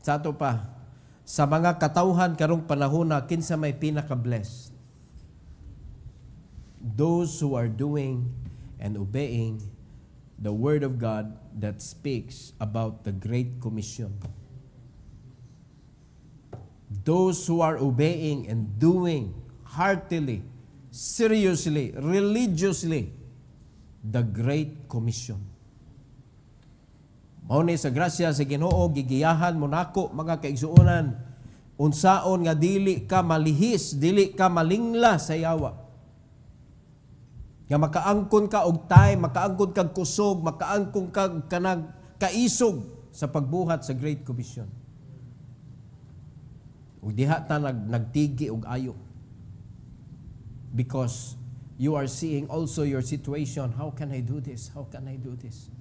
Sa ato pa, sa mga katawhan karong panahona, kinsa may pinaka-blessed? Those who are doing and obeying the Word of God that speaks about the Great Commission. Those who are obeying and doing heartily, seriously, religiously, the Great Commission. Mao ni sa grasya sa Ginoo, gigiyahan mo nako mga kaigsuonan, unsaon nga dili ka malihis, dili ka malingla sa yawa. Nga makaangkon ka og time, makaangkon kag kusog, makaangkon kag kanang kaisog sa pagbuhat sa Great Commission. Ug diha ta nagtigi og ayo. Because you are seeing also your situation. How can I do this? How can I do this?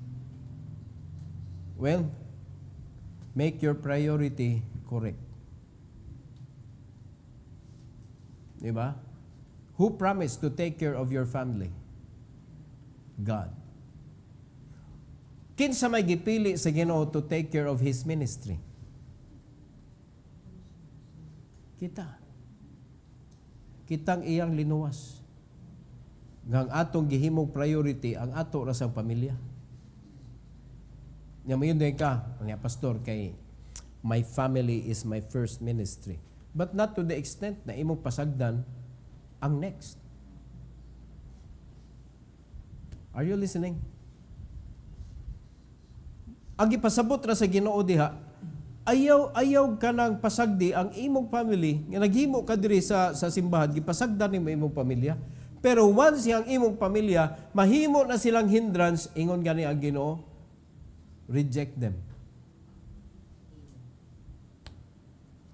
Well, make your priority correct. Diba? Who promised to take care of your family? God. Kinsa may gipili sa Ginoo to take care of His ministry? Kita. Kitang iyang linuwas. Ngang atong gihimong priority ang ato ra sang pamilya. Nga mayon din ka, nga pastor, kay my family is my first ministry. But not to the extent na imong pasagdan ang next. Are you listening? Ang ipasabot ra sa Ginoo diha, ayaw ka nang pasagdi ang imong family, nga naghimo ka diri sa simbahan, gipasagdan nimo imong pamilya. Pero once yang imong pamilya, mahimo na silang hindrance, ingon gani ang Ginoo, reject them.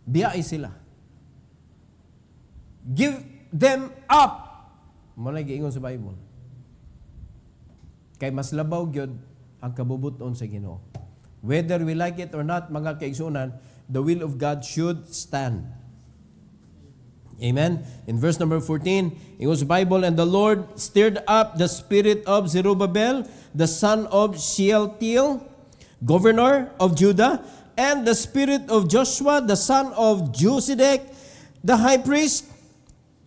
Biyai sila. Give them up. Muna giingon sa Bible. Kay mas labaw gyud ang kabubuton sa Ginoo. Whether we like it or not, mga kaigsunan, the will of God should stand. Amen. In verse number 14, it was Bible, and the Lord stirred up the spirit of Zerubbabel, the son of Shealtiel, governor of Judah, and the spirit of Joshua, the son of Josedek, the high priest,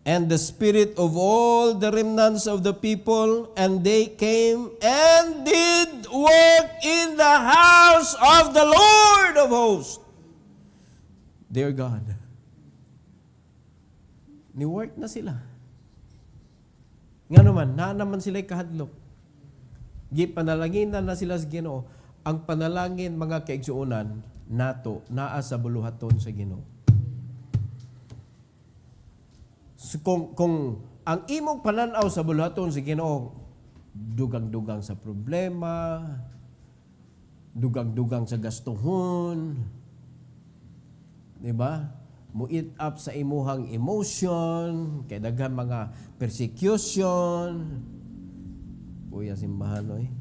and the spirit of all the remnants of the people, and they came and did work in the house of the Lord of hosts. Dear God, ni-work na sila. Nga naman, naman sila'y kahadlok. Gipanalaginan na sila sa Ginoo. Ang panalangin, mga kaigsuonan, nato, naa sa buluhaton sa Ginoo. So, kung ang imong pananaw sa buluhaton sa Ginoo, dugang-dugang sa problema, dugang-dugang sa gastuhon, di ba? Mu-eat up sa imuhang emotion, kay daghan mga persecution. Kuya simbahan, oy.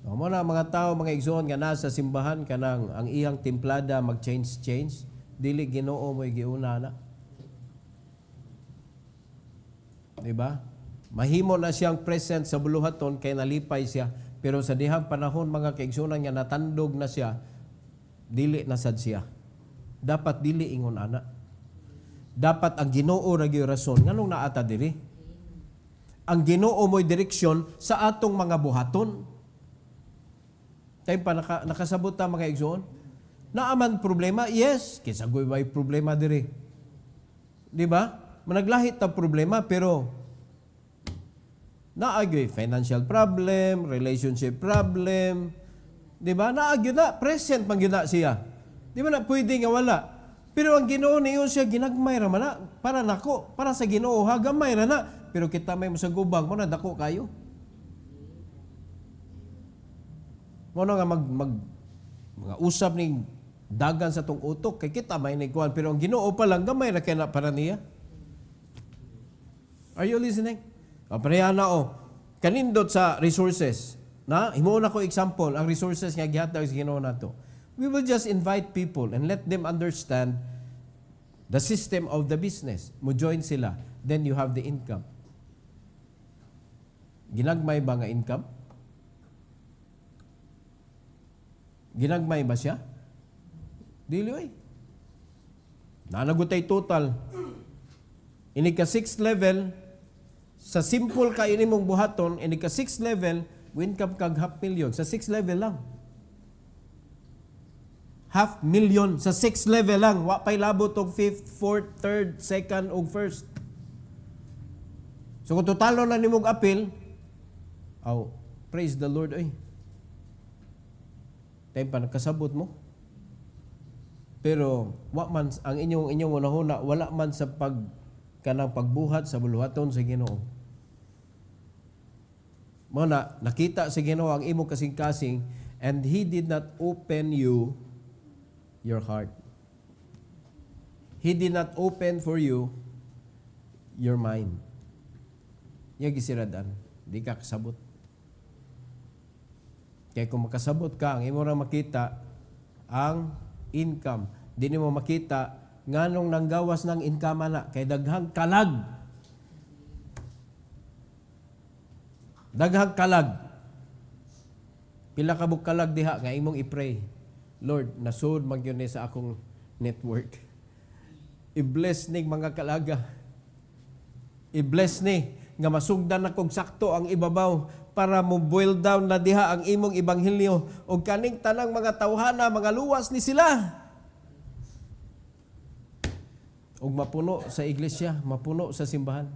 Mo na mga tao, mga igsoon nga nasa simbahan kanang ang iyang timplada mag-change, dili Ginoo mo'y giuna na. Diba? Mahimo na siyang present sa buluhaton kay nalipay siya, pero sa dihang panahon, mga kaigsunan nga natandog na siya, dili na sad siya. Dapat dili ingon ana. Dapat ang Ginoo ra gyud rason nganong naata diri. Ang Ginoo mo'y direksyon sa atong mga buhaton. Tayo pa nakasabot ta mga igsoon. Naaman problema? Yes. Kisa goy may problema diri. Di ba? Managlahit ta problema pero naagyoy financial problem, relationship problem. Di ba? Naagyo na. Present man na siya. Di ba na pwede nga wala. Pero ang Ginoo niyon siya ginagmay ra man na. Para nako, para sa Ginoo ha, gamay ra na. Pero kita may musagubang mo na dako kayo. Ano nga mga usap ni dagan sa tong utok kay kita may nikuan pero ang Ginoo pa lang gamay ra kay na para niya. Are you listening? Pareha na kanindot sa resources. Na himo na ko example ang resources nga gihatag sa Ginoo nato. We will just invite people and let them understand the system of the business. Mo join sila, then you have the income. Ginagmay ba nga income? Ginagmay ba siya? Dili oy. Nanagutay total. Ini ka 6th level, Sa simple ka ini mong buhaton, ini ka 6th level, income kag 500,000 sa 6th level lang. 500,000 sa 6th level lang, wa pay labot og 5th, 4th, 3rd, 2nd ug 1st. So kung totalo na nimong apil, praise the Lord ay. Tayo pa nakasabot mo. Pero wa man ang inyong unahuna, wala man sa kanang pagbuhat sa buluhaton sa Ginoo. Mana nakita sa Ginoo ang imong kasing-kasing, and He did not open you your heart. He did not open for you your mind. Yang gisiradan, di ka kasabot. Kaya kung makasabot ka, ang imo ra makita ang income. Di mo makita nganong nanggawas ng income na kay daghang kalag. Daghang kalag. Pila ka bug kalag diha nga imong i-pray. Lord, nasud magyud ni sa akong network. I-bless ni mga kalaga. I-bless ni nga masugdan na kog sakto ang ibabaw para mo boil down na diha ang imong ebanghelyo o kaning tanang mga tawhana, mga luwas ni sila. Og mapuno sa iglesia, mapuno sa simbahan.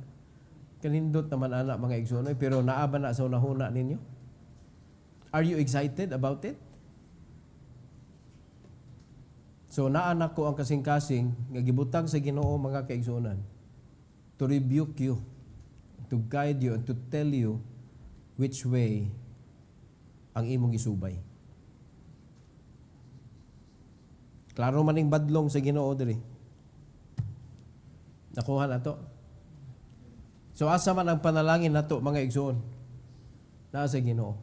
Kanindot naman ana mga igsonoy, pero naaba na sa unahuna ninyo. Are you excited about it? So naanak ko ang kasing-kasing nga gibutang sa Ginoo mga kaigsuonan to rebuke you, to guide you, and to tell you which way ang imong isubay. Klaro maning badlong sa Ginoo diri. Nakuha na to. So asa man ang panalangin nato mga igsoon? Naa sa Ginoo.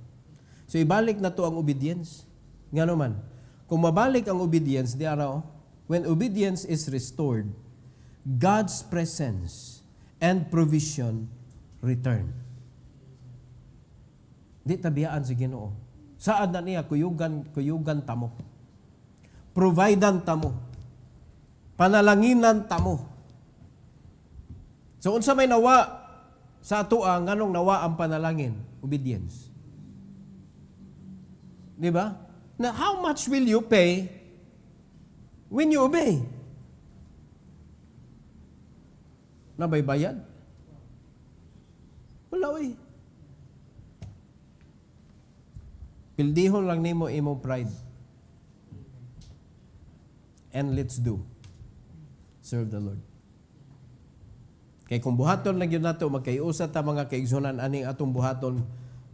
So ibalik na to ang obedience. Ngano man? Kung mabalik ang obedience, di araw, when obedience is restored, God's presence and provision return. Di tabiyaan sa Ginoo. Saad na niya, kuyugan tamo. Providean tamo. Panalanginan tamo. So unsa may nawa sa atoa, nganong nawa ang panalangin? Obedience. Di ba? Now, how much will you pay when you obey? Nabay bayad? Wala eh. Pildihon lang nimo imong pride. And let's do. Serve the Lord. Kay kung buhaton lang yun nato, magkaiusa ta mga kaigsunan aning atong buhaton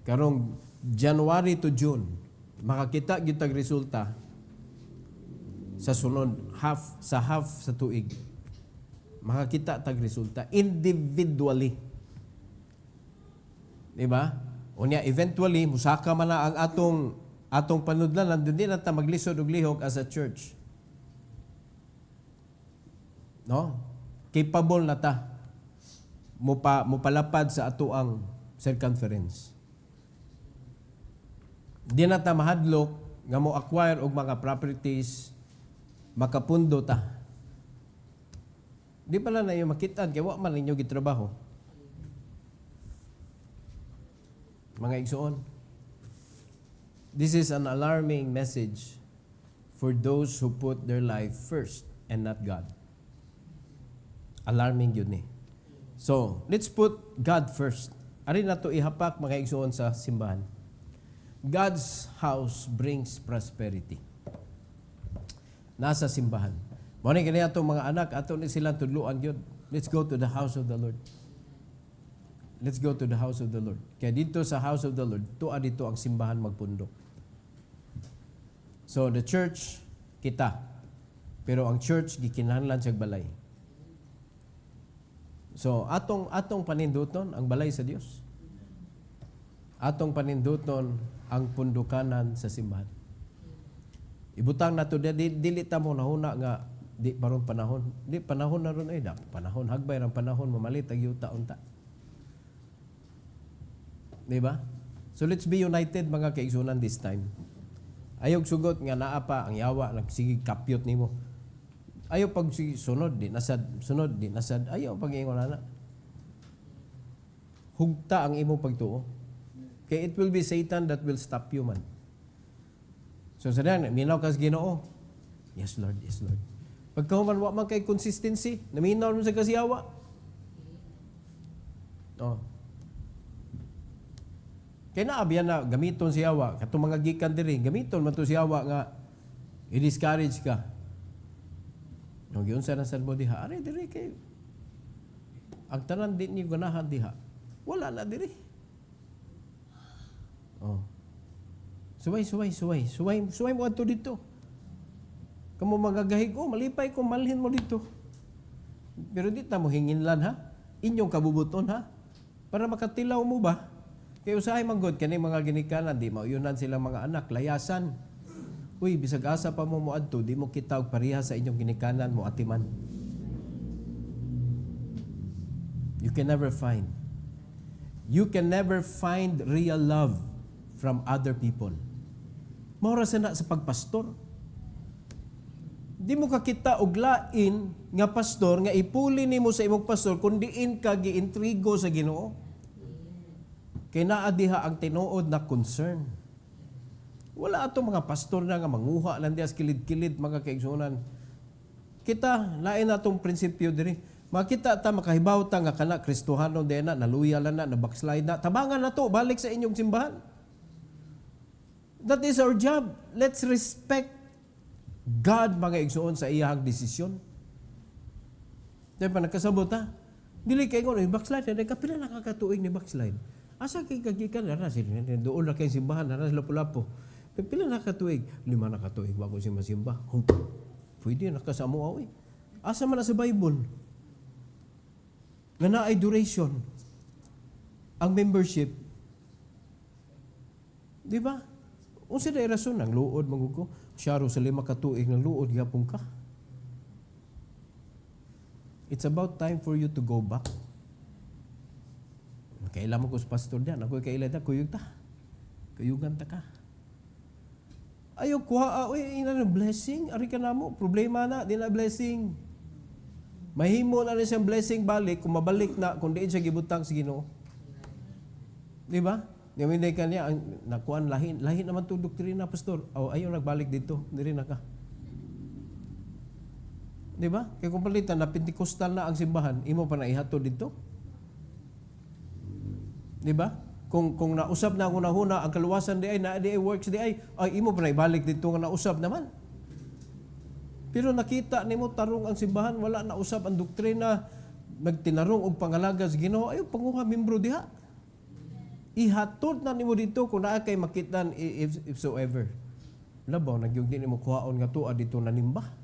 karong January to June. Makakita gyud tag resulta sa sunod half sa tuig. Makakita tag resulta individually. Di ba? Unya eventually musaka man na ang atong panudlan, nandun din ta maglisod og lihok as a church. No? Capable na ta mupalapad sa atoang circumference. Di na ta mahadlok nga mo acquire og mga properties, makapundo ta. Di pala na yung makitaan, kaya wa man ninyo gitrabaho. Mga igsoon, this is an alarming message for those who put their life first and not God. Alarming yun eh. So, let's put God first. Ari na to ihapak mga igsoon sa simbahan. God's house brings prosperity. Nasa simbahan. Mao ni kaniya itong mga anak, ato ni silang tudluan yun. Let's go to the house of the Lord. Let's go to the house of the Lord. Kaya dito sa house of the Lord, tuwa dito ang simbahan magpundok. So the church, kita. Pero ang church, gikinahanglan sa balay. So atong paninduton, ang balay sa Dios. Atong paninduton, ang pundukanan sa simbahan. Ibutang nato dili ta mo nahuna nga di paron panahon. Di panahon na ron ay panahon hagbay ang panahon mamalit ag yuta unta. Di ba? So let's be united mga kaigsunan this time. Ayog sugot nga naa pa ang yawa nagsige kapyot nimo. Ayaw pag sunod di nasad, ayaw pag ingon ana. hugta ang imong pagtuo. Kaya it will be Satan that will stop you man. So sa diyan, minaw ka sa Ginoo. Yes Lord, yes Lord. Pagkahuman wa man kay consistency, naminaw mo sa kasiyawa. Oh. Kaya naabiyan na gamiton siyawa, katong mga gikan diri, gamiton man to siyawa nga i-discourage ka. Yung yun sa nasal mo diha, ari diri kay ang tanan din niyo ganahan diha. Wala na diri. Oh. Suway mo ato dito. Kamu magagahig, malipay ko, malhin mo dito. Pero di ta mo hinginlan ha. Inyong kabubuton ha. Para makatilaw mo ba? Kaya usahay manggod, kani mga ginikanan, di mauyunan silang mga anak, layasan. Uy, bisag asa pa mo adto, di mo kita og pareha sa inyong ginikanan mo atiman. You can never find real love from other people. Maura sana sa pagpastor. Di mo kakita og lain nga pastor nga ipuli nimo sa imong pastor kun diin ka giintrigo sa Ginoo. Kay naa diha ang tinuod na concern. Wala ato mga pastor na nga manguha lang dias kilid-kilid mga kaigsunan. Kita lain atong prinsipyo diri. Makita ta makahibaw ta nga kana Kristohano din na naluya lang na backslide na. Tabangan na to balik sa inyong simbahan. That is our job. Let's respect God mga igsuon sa iyang desisyon. Dahil pa nagkasabot ha. Dili kay ko backslide na kapila nakakatuig ni backslide. Asa kay kagikan na doon na kay simbahan na lapu-lapu. Pila na katuig? 5 na katuig bago siya masimba. Pwede na kasamo awi. Asa man na sa Bible? Nga na ay duration. Ang membership. Di ba? Unsa day rason ang luod mangugo? Syaro sa 5 katuig ng luod gyapon ka. It's about time for you to go back. Kailan mo ko sa pastor diyan. Ako kailan ta kuyog ta. Kuyugan ta ka. Ayo kuha ina na blessing, ari ka namo, problema na di na blessing. Mahimo na rin siyang blessing balik kung mabalik na kung diin siya gibutang sa Ginoo. Di ba? Yaminday kaniya ang nakuan lahin naman to doktrina pastor. Ayo nagbalik dito, diri na ka. Di ba? Kay kung palitan na Pentecostal na ang simbahan, imo pa na ihatod dito. Di ba? Kung nausap na ako huna ang kaluwasan di ay works di ay imo pa na ibalik dito nga nausap naman. Pero nakita nimo tarong ang simbahan, wala na usab ang doktrina, nagtinarong og pangalaga sa Ginoo, ayo panguha membro diha. Ihatod na nimo dito kung naa kay makitan if so ever. Labaw nagyug di nimo kuhaon nga tuwa dito nanimba.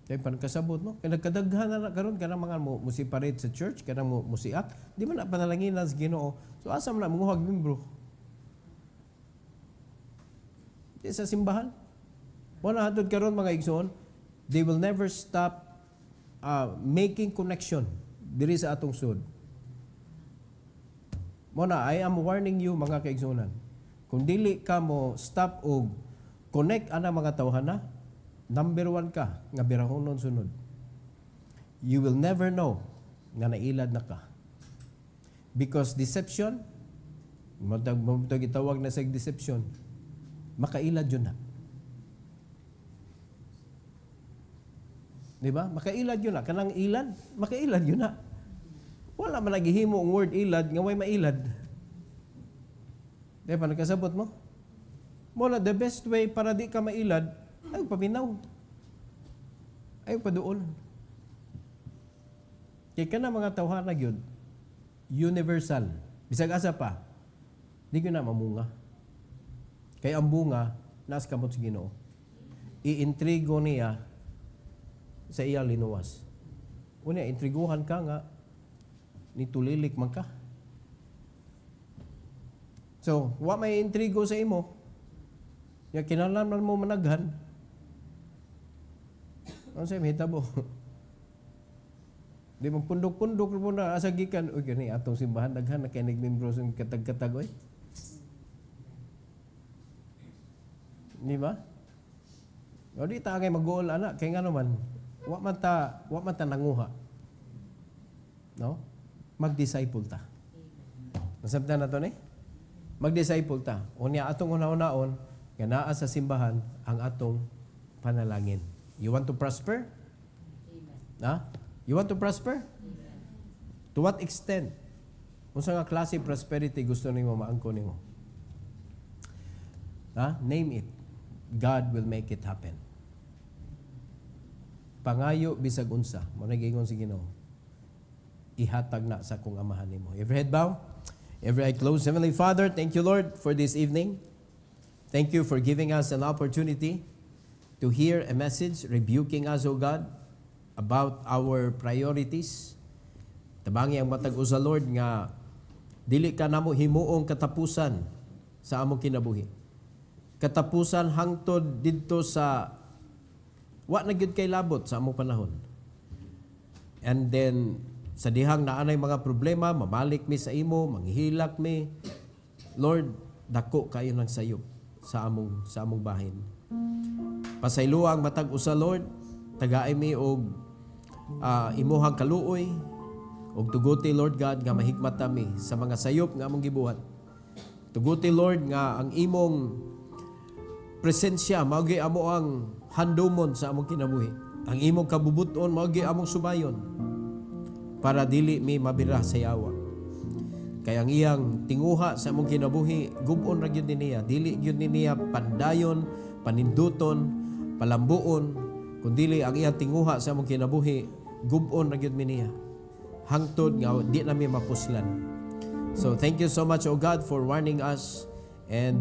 Kaya panagkasabot no, kaya nagkadaghan na karon kanang mga mo-separate sa church, kanang mo-siak, di man na panalanginan sa Ginoo. So asa man na manguhag membro? Di sa simbahan. Wala hatod karon mga igsoon, they will never stop making connection diri sa atong sud. Muna, I am warning you mga kaigsunan. Kung dili ka mo stop og connect ana mga tawhana, number 1 ka nga birahonon sunod. You will never know nga nailad na ka. Because deception, itawag na sa deception, makailad yun na. Diba? Makailad yun na. Kanang ilad, makailad yun na. Wala man naghihimo ang word ilad, nga way mailad. Diba? Nagkasabot mo? Mula, the best way para di ka mailad, ay paminaw. Ay paduol. Kaya ka na mga tawhana yun, universal. Bisag asa pa, di ko na mamunga. Kaya ang bunga, naas kamot sa Ginoo. Iintrigo niya sa iya linuwas. Una, intriguhan ka nga, nitulilik man ka. So, wa may intrigo sa imo, ya kinahanglan mo managhan. Ano sa'yo, mahitabo? Di mo pundok-pundok mo na asagikan. Uy, gani, atong simbahan, daghan na kaya nagmimbro sa katag-katag, oy. Di ba? O di ta kay mag-goal, anak. Kaya nga naman, wa man ta nanguha. No? mag-disciple ta. Nasabtan na to ni? Mag-disciple ta. Unya atong una-unaon, nga naa sa simbahan ang atong panalangin. You want to prosper? Ha? You want to prosper? To what extent? Unsa nga klase prosperity gusto nimo maangkon nimo? Ha? Name it. God will make it happen. Pangayo bisag unsa, mo nagingon si Ginoo. Ihatag na sa kung amahan nimo. Every head bow, every eye closed. Heavenly Father, thank you, Lord, for this evening. Thank you for giving us an opportunity to hear a message rebuking us, O God, about our priorities. Tabangi ang matag usa, Lord, nga dili ka namo himuong katapusan sa among kinabuhi. Katapusan hangtod didto sa wa na gyud kay labot sa among panahon. And then sa dihang naanay mga problema, mamalik mi sa imo, manghihilak mi. Lord, dako kayo ng sayop sa among bahin. Pasayloang matag usa, Lord, tagaay mi og imuhang kaluoy og tuguti, Lord God, nga mahigmata mi sa mga sayop nga among gibuhat. Tuguti, Lord, nga ang imong presensya mao gyud amo ang handomon sa among kinabuhi. Ang imong kabubuton mao gyud among subayon para dili mi mabira sa yawa. Kaya ang iyang tinguha sa among kinabuhi, gub-on ra gyud niya, dili gyud niya pandayon, paninduton, palambuon, kundi ang iyang tinguha sa among kinabuhi, gub-on ra gyud niya. Hangtod nga di na mi mapuslan. So thank you so much, O God, for warning us and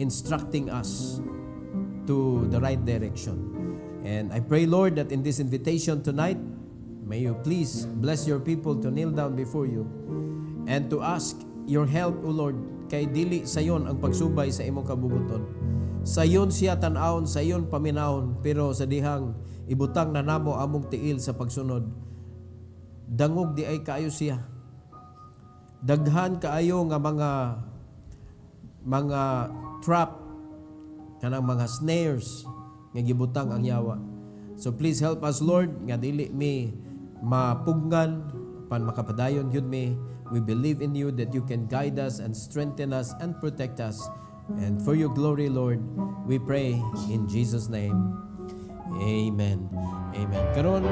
instructing us to the right direction. And I pray, Lord, that in this invitation tonight, may you please bless your people to kneel down before you and to ask your help, O Lord, kay dili sayon ang pagsubay sa imong kabubuton. Sayon siya tan-awon, sayon paminahon, pero sa dihang ibutang na namo among tiil sa pagsunod, dangog di ay kaayo siya. Daghan kaayo nga mga trap, kanang mga snares nga gibutang ang yawa. So please help us, Lord, nga dili mi mapugnan pan makapadayon gyud mi. We believe in you that you can guide us and strengthen us and protect us. And for your glory, Lord, we pray in Jesus' name. Amen. Amen. Karon